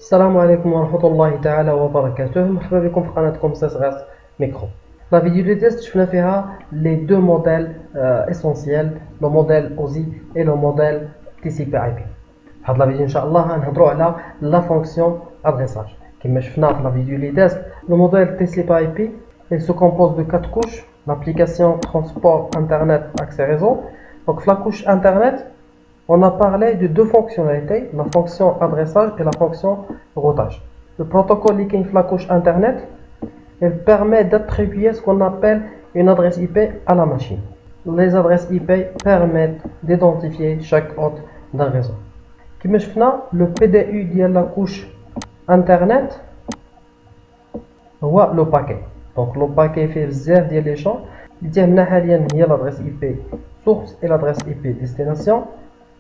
السلام عليكم ورحمة الله تعالى وبركاته. مرحبا بكم في قناتكم SESRAS Micro. La vidéo de test, je vais faire les deux modèles essentiels, le modèle OSI et le modèle TCP/IP. Dans la vidéo, Inch'Allah, on va voir la fonction adressage. Comme je fais dans la vidéo de test, le modèle TCP/IP il se compose de 4 couches. L'application transport Internet accès réseau. Donc la couche Internet, on a parlé de deux fonctionnalités, la fonction adressage et la fonction routage. Le protocole qui est la couche Internet, il permet d'attribuer ce qu'on appelle une adresse IP à la machine. Les adresses IP permettent d'identifier chaque hôte d'un réseau. Comme je fais, le PDU de la couche Internet, هو le paquet. Donc le paquet fait بزاف ديال لي champs. اللي تهمنا حاليا هي l'adresse IP source et l'adresse IP destination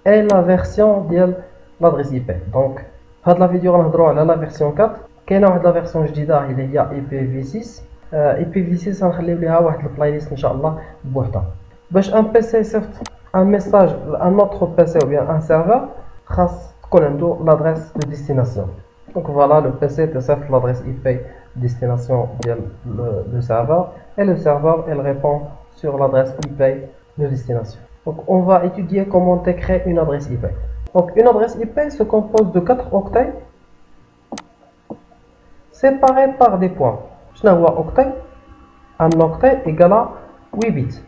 et la version de l'adresse IP. Donc dans la vidéo on va voir la version 4. كاينه واحد لا فيرسيون جديده اللي هي IPv6. IPv6 غنخليو ليها واحد البلاي ليست ان شاء الله بوحدها. باش ان بي سي يصيفط ان ميساج لان اوتر بي سي ou bien un serveur خاص تكون عنده l'adresse de destination. Donc voilà, le PC تصيفط l'adresse IP destination ديال le serveur et le serveur elle répond sur l'adresse IP de destination. Donc on va étudier comment créer une adresse IP. Donc une adresse IP se compose de 4 octets séparés par des points. Je n'ai pas octet. Un octet égale à 8 bits.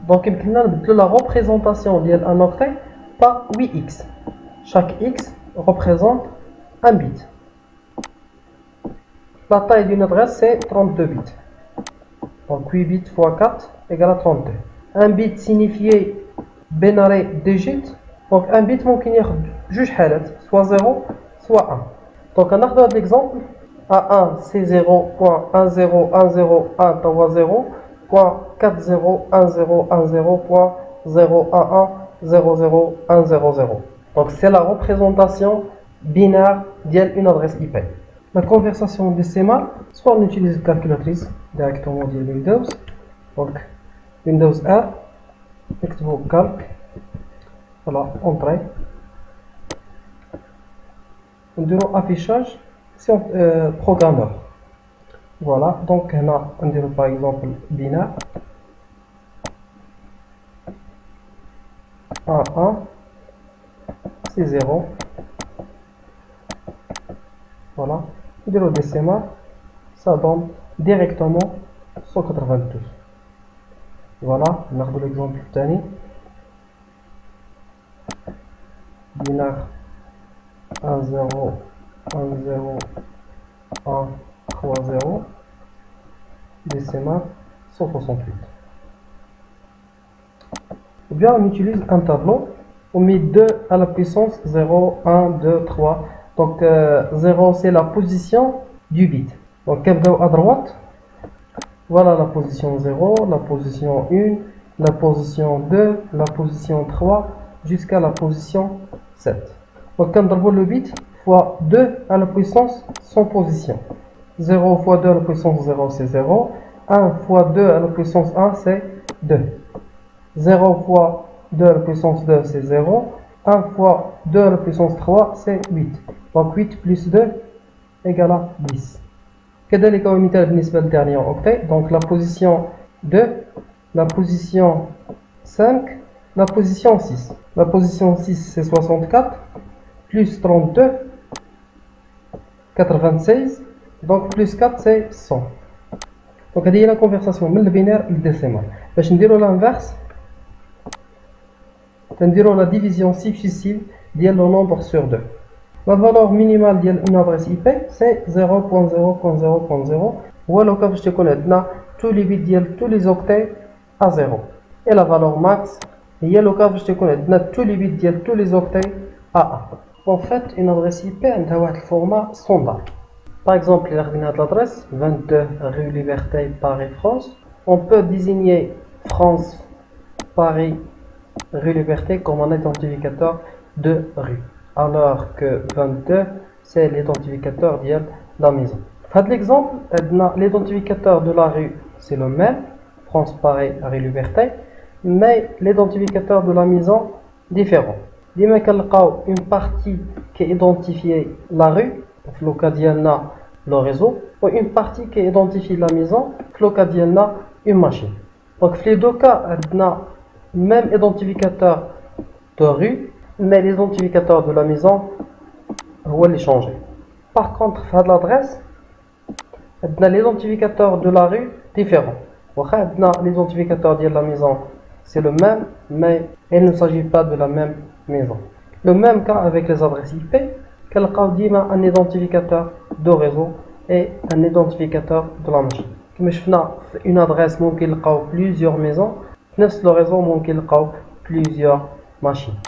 Donc il y a la représentation d'un octet par 8x. Chaque x représente un bit. La taille d'une adresse c'est 32 bits. Donc 8 bits x 4 égale à 32. Un bit signifié binary digit. Donc un bit ممكن ياخد جوج حالات soit 0 soit 1. Donc on a هذا l'exemple. A1 c'est 0.1010.1 توا 0.401010.0110000. Donc c'est la représentation binaire d'une adresse IP. La conversion décimale, soit on utilise une calculatrice directement de Windows. Donc Windows R, نكتبو calc, voilà, entrée. On dirait affichage. Si on programmeur, voilà, donc on dirait par exemple binaire A1 c'est 0, voilà, on dirait décimal, ça donne directement 192. Voilà, on a l'exemple tani binaire 1 0 1 0 1 3 0 décimal 168. Ou bien on utilise un tableau, on met 2 à la puissance 0 1 2 3. Donc 0 c'est la position du bit. Donc à droite, voilà la position 0, la position 1, la position 2, la position 3 jusqu'à la position 7. Donc quand on le bit fois 2 à la puissance sans position. 0 fois 2 à la puissance 0 c'est 0. 1 fois 2 à la puissance 1 c'est 2. 0 fois 2 à la puissance 2 c'est 0. 1 fois 2 à la puissance 3 c'est 8. Donc 8 plus 2 égale à 10. كذلك مثال بالنسبة للدرنيير octet. Donc la position 2, la position 5, la position 6. La position 6 c'est 64 plus 32 96, donc plus 4 c'est 100. Donc هذه هي la conversion من البينير للديسيمال. باش نديرو l'inverse نديرو la division successive ديال le nombre sur 2. La valeur minimale d'une adresse IP c'est 0.0.0.0. ولا كان باش تكون عندنا tous les bits ديال tous les octets à 0. Et la valeur max هي لو كان باش تكون عندنا tous les bits ديال tous les octets à 1. En fait, une adresse IP a un format standard. Par exemple, l'adresse 22 rue Liberté, Paris, France. On peut désigner France, Paris, rue Liberté comme un identificateur de rue. Alors que 22, c'est l'identificateur de la maison. Dans l'exemple, l'identificateur de la rue, c'est le même. France, Paris, rue Liberté. Mais l'identificateur de la maison, différent. Dès qu'on a une partie qui identifie la rue في le cas ديالنا le réseau ou une partie qui identifie la maison في le cas ديالنا une machine. Donc في les deux cas عندنا même identificateur de rue mais l'identificateur de la maison هو اللي changé. Par contre في هاد l'adresse عندنا l'identificateur de la rue différent. واخا عندنا l'identificateur de la maison c'est le même mais il ne s'agit pas de la même maison. Le même cas avec les adresses IP, كنلقاو ديما un identificateur de réseau et un identificateur de la machine. كما شفنا في une adresse ممكن نلقاو plusieurs maisons, في نفس le réseau ممكن نلقاو plusieurs machines.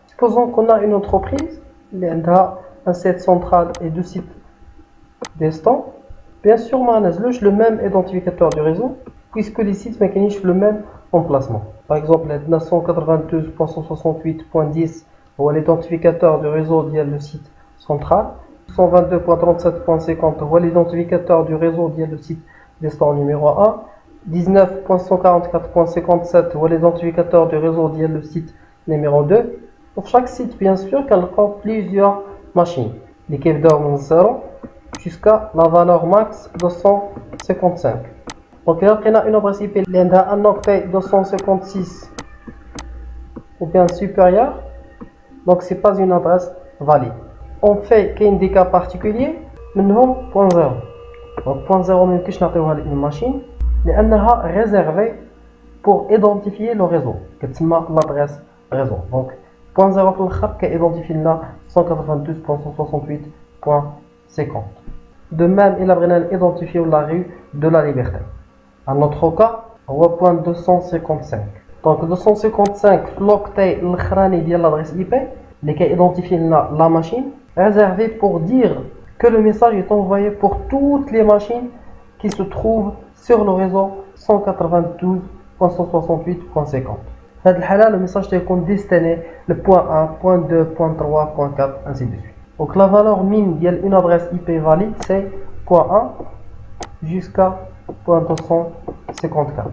Supposons qu'on a une entreprise اللي عندها un site central et deux sites distants. Bien sûr ما نزلوش le même identificateur du réseau puisque les sites ما كاينينش في le même emplacement. Par exemple عندنا 192.168.10 هو l'identificateur du réseau ديال le site central, 122.37.50 هو l'identificateur du réseau ديال le site distant numéro 1, 19.144.57 هو l'identificateur du réseau ديال le site numéro 2. Pour chaque site bien sûr كنلقاو plusieurs machines اللي كيبداو من 0 jusqu'à la valeur max 255. Donc là on a une adresse IP اللي عندها un octet 256 ou bien supérieur, donc c'est pas une adresse valide. On fait qu'il y a des cas particuliers منهم .0. Donc .0 ما يمكنش نعطيوها لأي machine لأنها réservée pour identifier le réseau كتسمى l'adresse réseau. Donc .0 في الآخر كيدونتيفي لنا 192.168.50. De même il a بغينا identifier la rue de la Liberté. Un autre cas هو .255. Donc 255 في l'octet الأخراني ديال l'adresse IP اللي كيدونتيفي لنا la machine réservé pour dire que le message est envoyé pour toutes les machines qui se trouvent sur le réseau 192.168.50. Dans ce cas, le message est destiné le point 1, point 2, point 3, point 4, ainsi de suite. Donc la valeur min d'une adresse IP valide c'est point 1 jusqu'à point 254.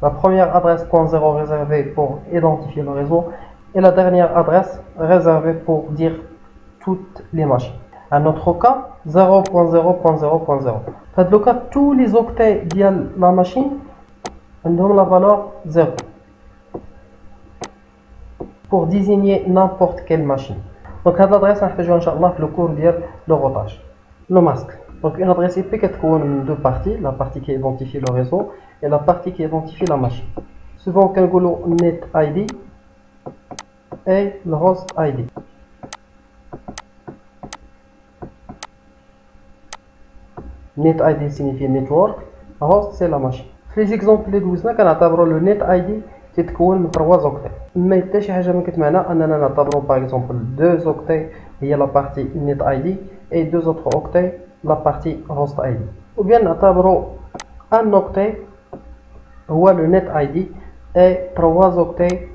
La première adresse point 0 réservée pour identifier le réseau et la dernière adresse réservée pour dire toutes les machines. Un autre cas 0.0.0.0. Dans le cas tous les octets de la machine ont la valeur 0 pour désigner n'importe quelle machine. Donc cette adresse on va faire le cours de le routage. Le masque. Donc une adresse IP qui est en deux parties, la partie qui identifie le réseau et la partie qui identifie la machine. Souvent on dit net ID et le host ID. Net ID signifie network, host c'est la machine. Les exemples اللي دوزنا كنعتبروا le net ID تتكون من 3 octets. ما حتى شي حاجه ما كتمعنى اننا نعتبروا par exemple 2 octets هي la partie net ID et 2 autres octets la partie host ID. Ou bien نعتبروا un octet هو le net ID et 3 octets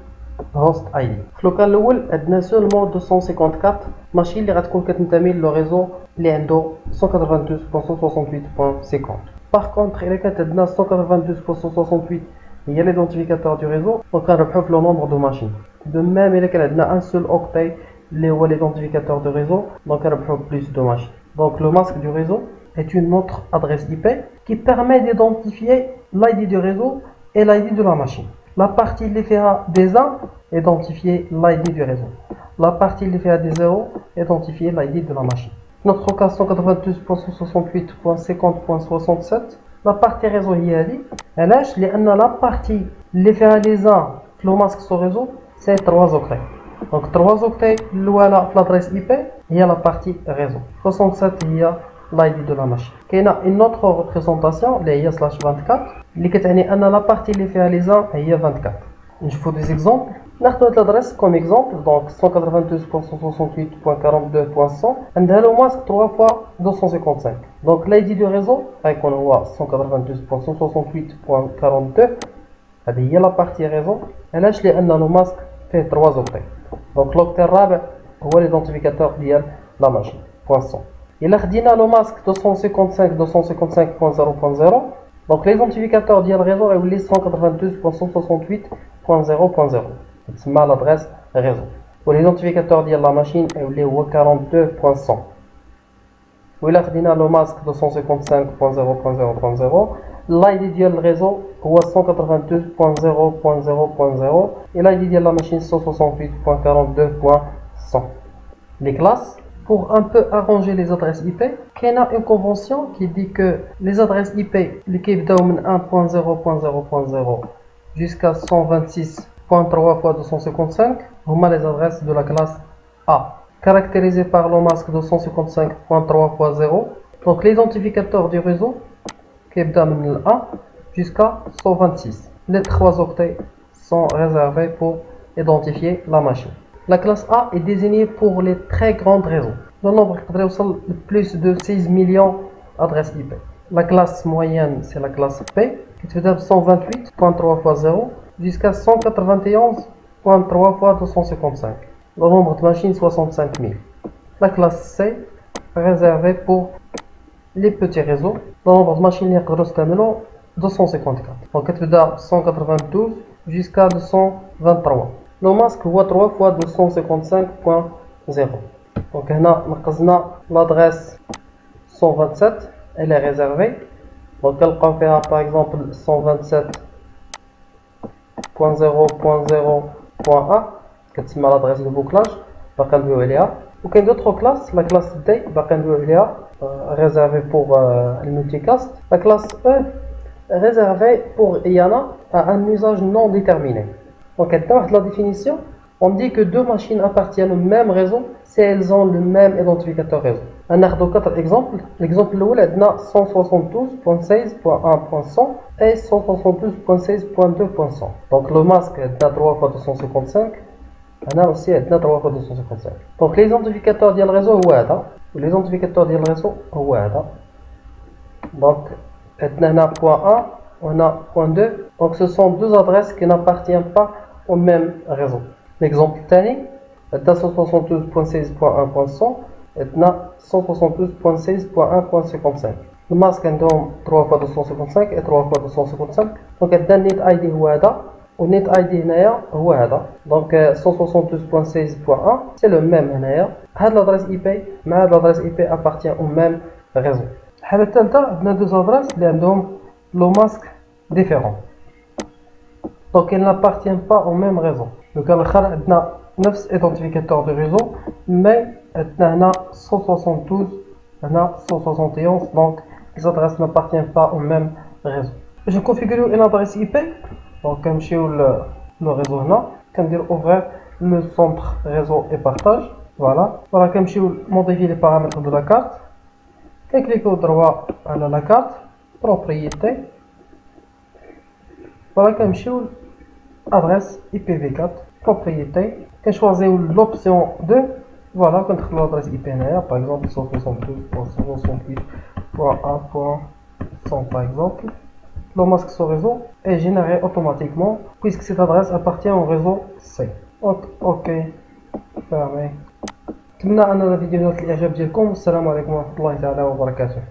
host ID. في الكان الاول عندنا seulement 254 ماشين اللي غتكون كتنتمي للو ريزو اللي عنده 192.168.50. Par contre, il y a 192.168 il y a l'identificateur du réseau, donc on retrouve le nombre de machines. De même, il y a un seul octet, l'identificateur du réseau, donc on retrouve plus de machines. Donc le masque du réseau est une autre adresse IP qui permet d'identifier l'ID du réseau et l'ID de la machine. La partie qui fait des 1, identifier l'ID du réseau. La partie qui fait des 0, identifier l'ID de la machine. Notre cas 192.168.50.67 la partie réseau هي هذه علاش لان la partie اللي فيها les 1 في le masque sur réseau c'est 3 octets. Donc 3 octets الاولى في l'adresse IP هي la partie réseau. 67 هي l'ID de la machine. كاينه une autre représentation اللي هي /24 اللي كتعني ان la partie اللي فيها les 1 هي 24. نشوفوا des exemples. ناخذ l'adresse comme exemple, donc 192.168.42.100 عندها le masque 3 fois 255. Donc l'ID du réseau غيكون هو 192.168.42 هذه هي la partie réseau علاش لان le masque فيه 3 octets. Donc l'octet الرابع هو l'identificateur ديال la machine .100. إلا خدينا le masque 255.255.0.0 donc l'identificateur ديال الريزو غيولي 192.168.0.0 تسمى l'adresse réseau. Pour l'identificateur de la machine, il est 42.100. وإلا خدينا لو ماسك 255.0.0.0 l'ID ديال الريزو هو 192.0.0.0 et l'ID ديال la machine 168.42.100. Les classes, pour un peu arranger les adresses IP, il y a une convention qui dit que les adresses IP qui vont de 1.0.0.0 jusqu'à 126.3 fois 255 sont les adresses de la classe A, caractérisées par le masque de 155.3 fois 0. Donc l'identificateur du réseau qui va de A jusqu'à 126. Les 3 octets sont réservés pour identifier la machine. La classe A est désignée pour les très grands réseaux. Le nombre est plus de 6 millions d'adresses IP. La classe moyenne, c'est la classe P, qui est de 128.3 fois 0 jusqu'à 191.3 fois 255. Le nombre de machines, 65 000. La classe C, réservée pour les petits réseaux. Le nombre de machines est 254. Donc, il est de 192 jusqu'à 223. Le masque voit 3 fois 255.0. Donc, on a l'adresse 127, elle est réservée. Donc, elle confère par exemple 127.0.0.1, qui est l'adresse de bouclage. Donc, il y a d'autres classes. La classe D, réservée pour le multicast. La classe E, réservée pour IANA à un usage non déterminé. Donc, dans la définition, on dit que deux machines appartiennent au même réseau si elles ont le même identificateur réseau. On a 4 exemples. L'exemple le est 172.16.1.100 et 172.16.2.100. Donc, le masque est 3 fois 255. On a aussi 3 fois 255. Donc, les identificateurs du réseau sont les identificateurs du réseau sont donc, on a point 1, on a point 2. Donc, ce sont deux adresses qui n'appartiennent pas au même réseau. L'exemple tani est 172.16.1.100 et 172.16.1.55. Le masque est 3 fois 255 et 3 fois 255. Donc, le net ID est ou net ID est donc 172.16.1 c'est le même l'adresse IP mais l'adresse IP appartient au même réseau. On a deux adresses qui ont le masque différent. Donc, elles n'appartiennent pas au même réseau. Donc, on a 9 identificateurs de réseau, mais on a 172, on a 171, donc les adresses n'appartiennent pas au même réseau. Je configure une adresse IP, donc comme chez le réseau là, comme dire ouvrir le centre réseau et partage. Voilà, comme chez modifier les paramètres de la carte. Et cliquez au droit à la carte, propriété. Voilà comme chez adresse IPv4, propriété. Et choisir l'option 2. Voilà, quand l'adresse IP par exemple 172.168.1.100 par exemple. Le masque sur réseau est généré automatiquement puisque cette adresse appartient au réseau C. Donc, OK, fermé. نتمنى ان الفيديو نال الاعجاب ديالكم. السلام عليكم ورحمه الله تعالى وبركاته.